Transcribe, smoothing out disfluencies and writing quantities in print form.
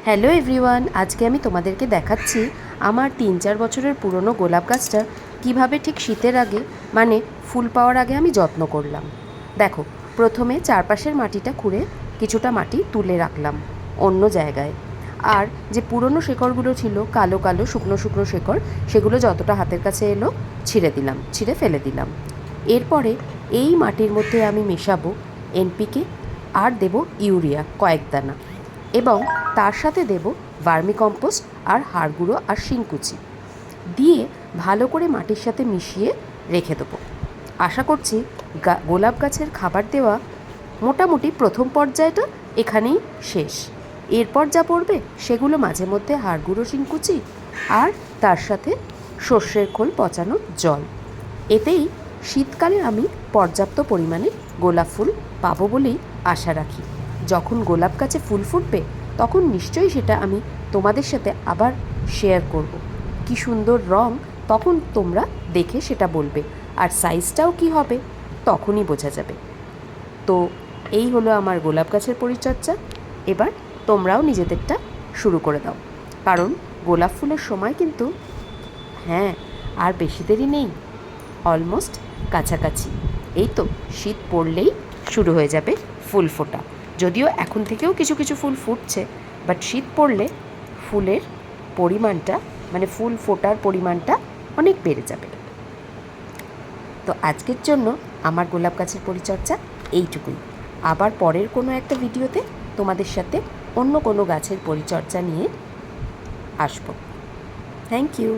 Hello everyone, আজকে আমি তোমাদেরকে দেখাচ্ছি আমার 3-4 বছরের পুরনো গোলাপ গাছটা কিভাবে ঠিক শীতের আগে মানে ফুল পাওয়ার আগে আমি যত্ন করলাম। দেখো, প্রথমে চারপাশের মাটিটা খুঁড়ে কিছুটা মাটি তুলে রাখলাম অন্য জায়গায়। আর যে পুরনো শেকড়গুলো ছিল, কালো কালো শুকনো শুকনো শেকড়, সেগুলো যতটা হাতের কাছে এলো ছিঁড়ে ফেলে দিলাম। এরপরে এই মাটির মধ্যে আমি মেশাবো এনপিকে আর দেব ইউরিয়া কয়েক দানা, এবং তার সাথে দেব ভার্মি কম্পোস্ট আর হাড় গুঁড়ো আর শিংকুচি দিয়ে ভালো করে মাটির সাথে মিশিয়ে রেখে দেবো। আশা করছি গোলাপ গাছের খাবার দেওয়া মোটামুটি প্রথম পর্যায়টা এখানেই শেষ। এরপর যা পড়বে সেগুলো মাঝে মধ্যে হাড় গুঁড়ো শিংকুচি আর তার সাথে সর্ষের খোল পচানো জল। এতেই শীতকালে আমি পর্যাপ্ত পরিমাণে গোলাপ ফুল পাবো বলেই আশা রাখি। যখন গোলাপ গাছে ফুল ফুটবে তখন নিশ্চয়ই সেটা আমি তোমাদের সাথে আবার শেয়ার করব। কি সুন্দর রং তখন তোমরা দেখে সেটা বলবে, আর সাইজটাও কি হবে তখনই বোঝা যাবে। তো এই হলো আমার গোলাপ গাছের পরিচর্যা। এবার তোমরাও নিজেদেরটা শুরু করে দাও, কারণ গোলাপ ফুলের সময় কিন্তু আর বেশি দেরি নেই, অলমোস্ট কাছাকাছি। এই তো শীত পড়লেই শুরু হয়ে যাবে ফুল ফোটা। যদিও এখন থেকেও কিছু কিছু ফুল ফুটছে, বাট শীত পড়লে ফুলের পরিমাণটা মানে ফুল ফোটার পরিমাণটা অনেক বেড়ে যাবে। তো আজকের জন্য আমার গোলাপ গাছের পরিচর্যা এইটুকুই। আবার পরের কোনো একটা ভিডিওতে তোমাদের সাথে অন্য কোনো গাছের পরিচর্যা নিয়ে আসবো। Thank you.